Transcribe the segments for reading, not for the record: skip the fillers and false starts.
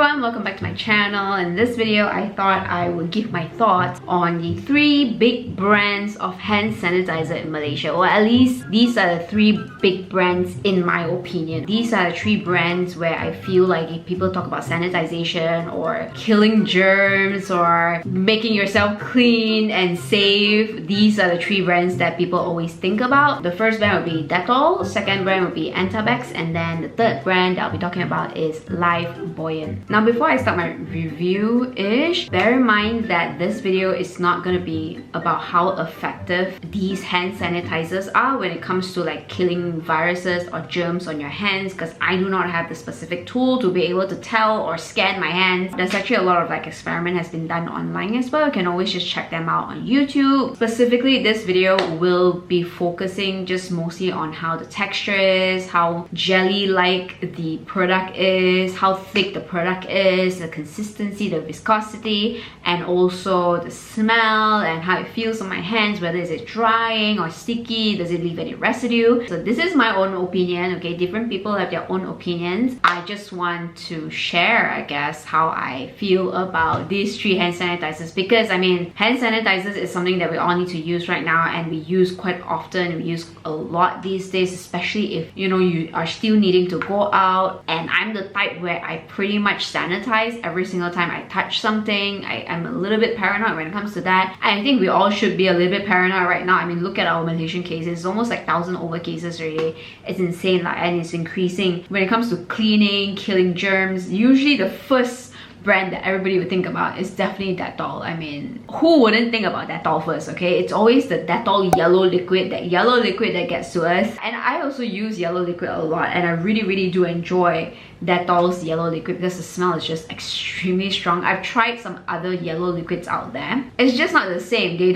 everyone, welcome back to my channel. In this video, I thought I would give my thoughts on the 3 big brands of hand sanitizer in Malaysia, or at least these are the 3 big brands in my opinion. These are the 3 brands where I feel like if people talk about sanitization or killing germs or making yourself clean and safe, these are the 3 brands that people always think about. The first brand would be Dettol, the second brand would be Antabax, and then the third brand that I'll be talking about is Lifebuoy. Now before I start my review-ish, bear in mind that this video is not going to be about how effective these hand sanitizers are when it comes to like killing viruses or germs on your hands, because I do not have the specific tool to be able to tell or scan my hands. There's actually a lot of like experiment has been done online as well. You can always just check them out on YouTube. Specifically, this video will be focusing just mostly on how the texture is, how jelly-like the product is, how thick the product is, the consistency, the viscosity, and also the smell and how it feels on my hands, whether is it drying or sticky, does it leave any residue. So this is my own opinion, okay? Different people have their own opinions. I just want to share, I guess, how I feel about these 3 hand sanitizers, because I mean, hand sanitizers is something that we all need to use right now, and we use quite often. We use a lot these days, especially if you know you are still needing to go out. And I'm the type where I pretty much sanitize every single time I touch something. I'm a little bit paranoid when it comes to that. I think we all should be a little bit paranoid right now. I mean, look at our Malaysian cases. It's almost like 1,000 over cases already. It's insane, like, and it's increasing. When it comes to cleaning, killing germs, usually the first brand that everybody would think about is definitely Dettol. I mean, who wouldn't think about Dettol first, okay? It's always the Dettol yellow liquid, that yellow liquid that gets to us. And I also use yellow liquid a lot, and I really do enjoy Dettol's yellow liquid because the smell is just extremely strong. I've tried some other yellow liquids out there. It's just not the same. They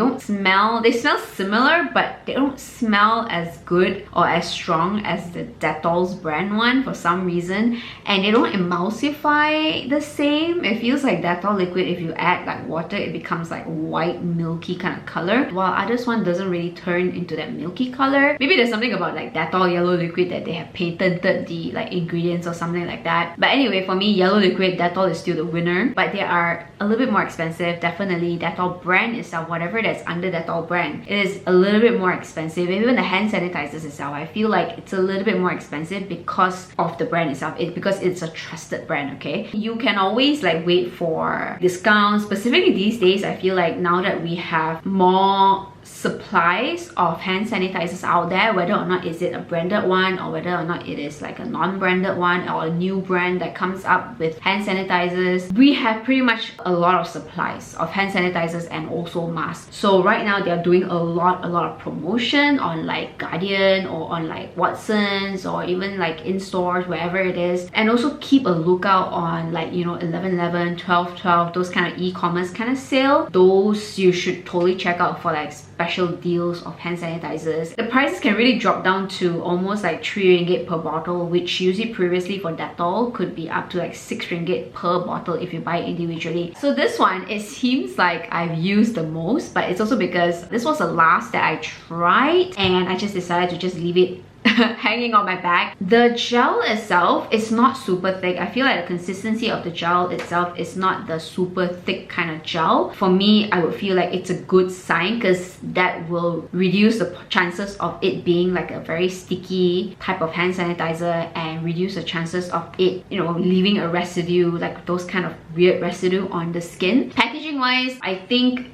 smell similar, but they don't smell as good or as strong as the Dettol's brand one for some reason. And they don't emulsify the same. It feels like Dettol liquid, if you add like water, it becomes like white milky kind of color, while others one doesn't really turn into that milky color. Maybe there's something about like Dettol yellow liquid that they have patented the like ingredients or something like that. But anyway, for me, yellow liquid, Dettol is still the winner, but they are a little bit more expensive. Definitely Dettol brand itself, whatever that's under Dettol brand, it is a little bit more expensive. Even the hand sanitizers itself, I feel like it's a little bit more expensive because of the brand itself. Because it's a trusted brand, okay? You can always like wait for discounts. Specifically these days, I feel like now that we have more supplies of hand sanitizers out there, whether or not is it a branded one or whether or not it is like a non-branded one or a new brand that comes up with hand sanitizers, we have pretty much a lot of supplies of hand sanitizers and also masks. So right now they're doing a lot of promotion on like Guardian or on like Watsons or even like in stores, wherever it is. And also keep a lookout on like, you know, 11/11, 12/12, those kind of e-commerce kind of sale. Those you should totally check out for like special deals of hand sanitizers. The prices can really drop down to almost like 3 ringgit per bottle, which usually previously for Dettol could be up to like 6 ringgit per bottle if you buy it individually. So this one, it seems like I've used the most, but it's also because this was the last that I tried and I just decided to just leave it hanging on my bag. The gel itself is not super thick. I feel like the consistency of the gel itself is not the super thick kind of gel. For me, I would feel like it's a good sign because that will reduce the chances of it being like a very sticky type of hand sanitizer and reduce the chances of it, you know, leaving a residue, like those kind of weird residue on the skin. Packaging wise, I think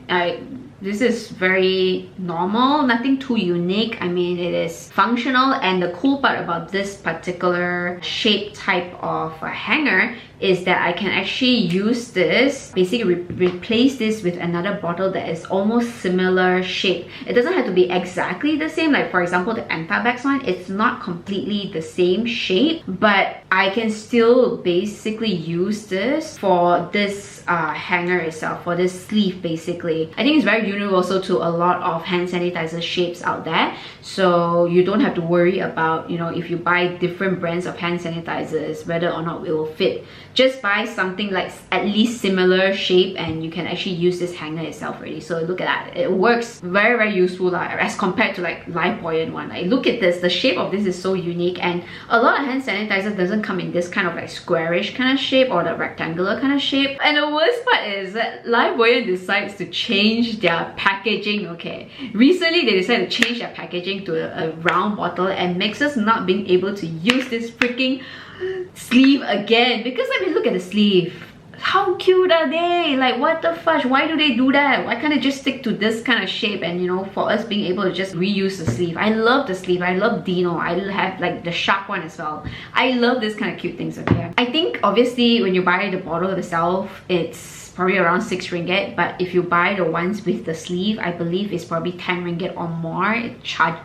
this is very normal, nothing too unique. I mean, it is functional, and the cool part about this particular shape type of a hanger is that I can actually use this, basically replace this with another bottle that is almost similar shape. It doesn't have to be exactly the same. Like for example, the Antabax one, it's not completely the same shape, but I can still basically use this for this hanger itself, for this sleeve basically. I think it's very universal to a lot of hand sanitizer shapes out there, so you don't have to worry about, you know, if you buy different brands of hand sanitizers whether or not it will fit. Just buy something like at least similar shape and you can actually use this hanger itself already. So look at that, it works very useful as compared to like Lifebuoy one. Like, look at this, the shape of this is so unique, and a lot of hand sanitizer doesn't come in this kind of like squarish kind of shape or the rectangular kind of shape. And the worst part is that Liveboy decides to change their packaging. Okay, recently they decided to change their packaging to a round bottle and makes us not being able to use this freaking sleeve again. Because I mean, look at the sleeve, how cute are they? Like, what the fudge, why do they do that? Why can't they just stick to this kind of shape, and you know, for us being able to just reuse the sleeve. I love the sleeve, I love Dino, I have like the shark one as well. I love this kind of cute things. Okay, I think obviously when you buy the bottle itself, it's probably around 6 ringgit, but if you buy the ones with the sleeve, I believe it's probably 10 ringgit or more.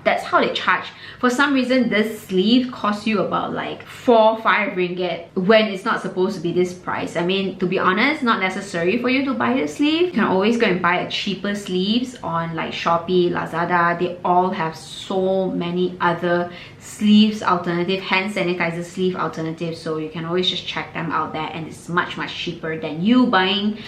That's how they charge. For some reason, this sleeve costs you about like 4-5 ringgit when it's not supposed to be this price. I mean, to be honest, not necessary for you to buy the sleeve. You can always go and buy a cheaper sleeves on like Shopee, Lazada. They all have so many other sleeves alternative, hand sanitizer sleeve alternatives, so you can always just check them out there, and it's much cheaper than you buying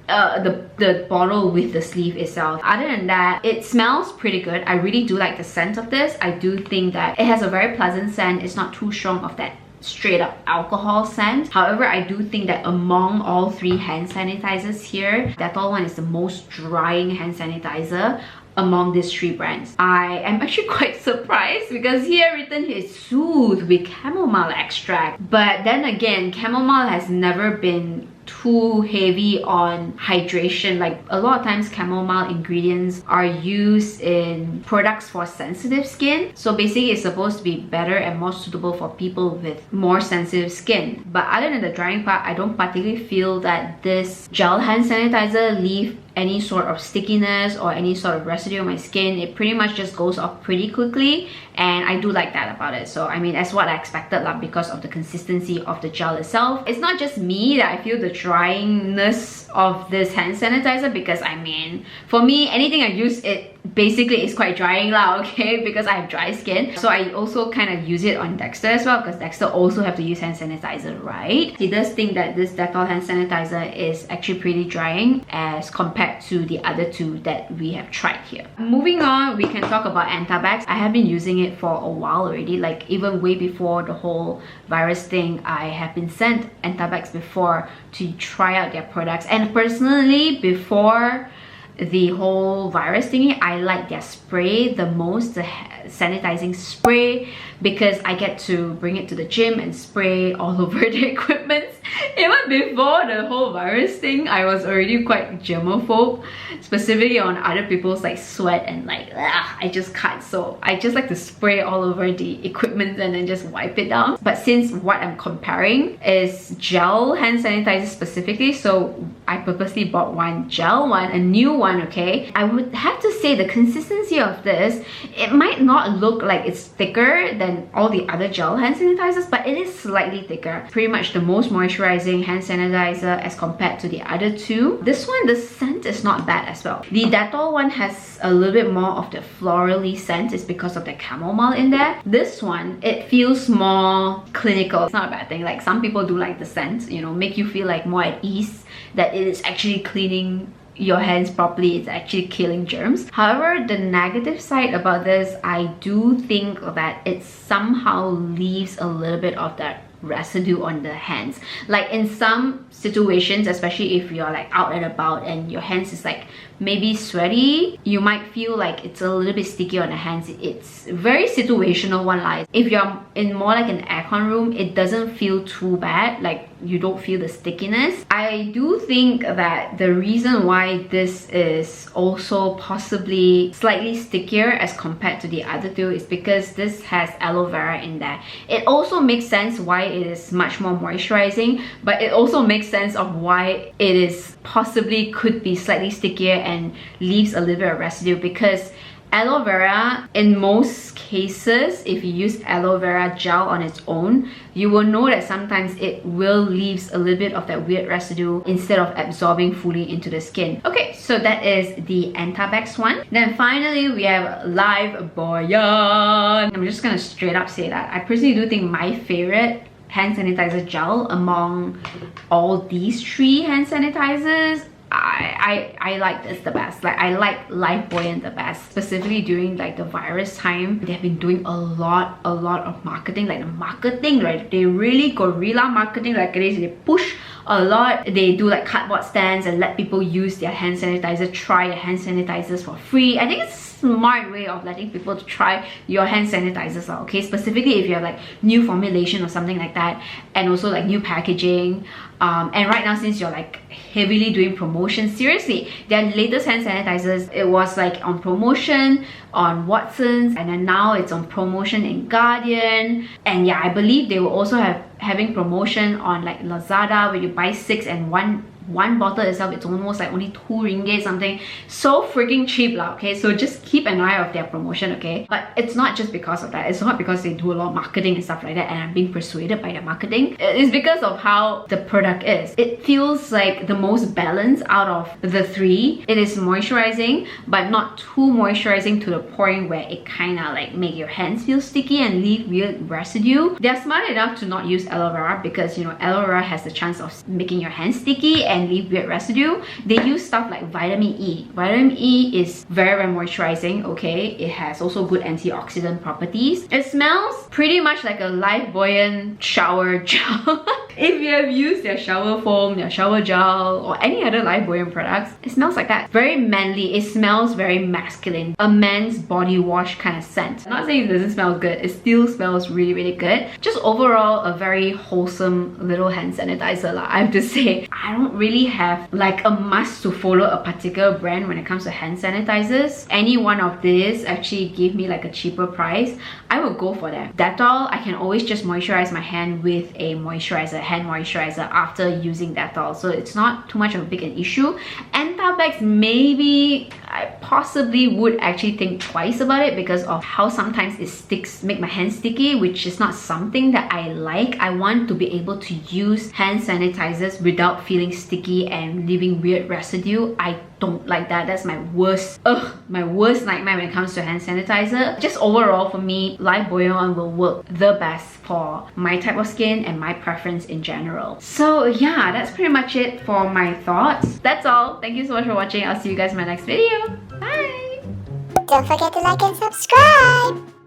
the bottle with the sleeve itself. Other than that, it smells pretty good. I really do like the scent of this. I do think that it has a very pleasant scent. It's not too strong of that straight up alcohol scent. However, I do think that among all 3 hand sanitizers here, Dettol one is the most drying hand sanitizer among these 3 brands. I am actually quite surprised because here written here is soothed with chamomile extract, but then again, chamomile has never been too heavy on hydration. Like, a lot of times chamomile ingredients are used in products for sensitive skin, so basically it's supposed to be better and more suitable for people with more sensitive skin. But other than the drying part, I don't particularly feel that this gel hand sanitizer leave any sort of stickiness or any sort of residue on my skin. It pretty much just goes off pretty quickly, and I do like that about it. So I mean, that's what I expected lah, because of the consistency of the gel itself. It's not just me that I feel the dryingness of this hand sanitizer, because I mean, for me, anything I use, it basically is quite drying lah, okay, because I have dry skin. So I also kind of use it on Dexter as well, because Dexter also have to use hand sanitizer, right? He does think that this Dettol hand sanitizer is actually pretty drying as compared to the other 2 that we have tried here. Moving on, we can talk about Antabax. I have been using it for a while already, like even way before the whole virus thing. I have been sent Antabax before to try out their products, and personally, before the whole virus thingy, I like their spray the most, the sanitizing spray, because I get to bring it to the gym and spray all over the equipment. Even before the whole virus thing, I was already quite germaphobe, specifically on other people's like sweat and like I just can't. So I just like to spray all over the equipment and then just wipe it down. But since what I'm comparing is gel hand sanitizer specifically, so I purposely bought one gel one, a new one, okay? I would have to say the consistency of this, it might not look like it's thicker than all the other gel hand sanitizers, but it is slightly thicker. Pretty much the most moisturizing hand sanitizer as compared to the other 2. This one, the scent is not bad as well. The Dettol one has a little bit more of the florally scent. It's because of the chamomile in there. This one, it feels more clinical. It's not a bad thing. Like, some people do like the scent, you know, make you feel like more at ease that it is actually cleaning your hands properly, it's actually killing germs. However, the negative side about this, I do think that it somehow leaves a little bit of that residue on the hands. Like, in some situations, especially if you're like out and about and your hands is like maybe sweaty, you might feel like it's a little bit sticky on the hands. It's very situational, one lie. If you're in more like an aircon room, it doesn't feel too bad, like you don't feel the stickiness. I do think that the reason why this is also possibly slightly stickier as compared to the other 2 is because this has aloe vera in there. It also makes sense why it is much more moisturizing, but it also makes sense of why it is possibly could be slightly stickier and leaves a little bit of residue, because aloe vera, in most cases, if you use aloe vera gel on its own, you will know that sometimes it will leave a little bit of that weird residue instead of absorbing fully into the skin. Okay, so that is the Antabax one. Then finally, we have Lifebuoy. I'm just gonna straight up say that I personally do think my favorite hand sanitizer gel among all these 3 hand sanitizers, I like this the best. Like, I like Lifebuoy the best, specifically during like the virus time. They've been doing a lot of marketing. Like the marketing, right? They really guerrilla marketing like it is. They push a lot. They do like cardboard stands and let people use their hand sanitizer, try their hand sanitizers for free. I think it's a smart way of letting people to try your hand sanitizers out, okay? Specifically if you have like new formulation or something like that, and also like new packaging. And right now, since you're like heavily doing promotion, seriously, their latest hand sanitizers, it was like on promotion on Watsons, and then now it's on promotion in Guardian. And yeah, I believe they will also having promotion on like Lazada, where you buy 6 and one bottle itself, it's almost like only 2 ringgit something. So freaking cheap lah, okay? So just keep an eye of their promotion, okay? But it's not just because of that. It's not because they do a lot of marketing and stuff like that and I'm being persuaded by their marketing. It's because of how the product is. It feels like the most balanced out of the 3. It is moisturizing, but not too moisturizing to the point where it kind of like make your hands feel sticky and leave weird residue. They're smart enough to not use aloe vera because, you know, aloe vera has the chance of making your hands sticky and leave weird residue. They use stuff like vitamin E. Vitamin E is very moisturizing, okay? It has also good antioxidant properties. It smells pretty much like a Lifebuoy shower gel. If you have used their shower foam, their shower gel, or any other Lifebuoy products, it smells like that. Very manly. It smells very masculine. A man's body wash kind of scent. I'm not saying it doesn't smell good. It still smells really good. Just overall, a very wholesome little hand sanitizer lah, I have to say. I don't really have like a must to follow a particular brand when it comes to hand sanitizers. Any one of these actually give me like a cheaper price, I will go for that. Dettol, I can always just moisturize my hand with a moisturizer, hand moisturizer after using Dettol, so it's not too much of a big an issue. Antabax, maybe I possibly would actually think twice about it because of how sometimes it make my hands sticky, which is not something that I like. I want to be able to use hand sanitizers without feeling sticky and leaving weird residue. I don't like that. That's my worst nightmare when it comes to hand sanitizer. Just overall, for me, Liveboy will work the best for my type of skin and my preference in general. So yeah, that's pretty much it for my thoughts. That's all. Thank you so much for watching. I'll see you guys in my next video. Bye! Don't forget to like and subscribe!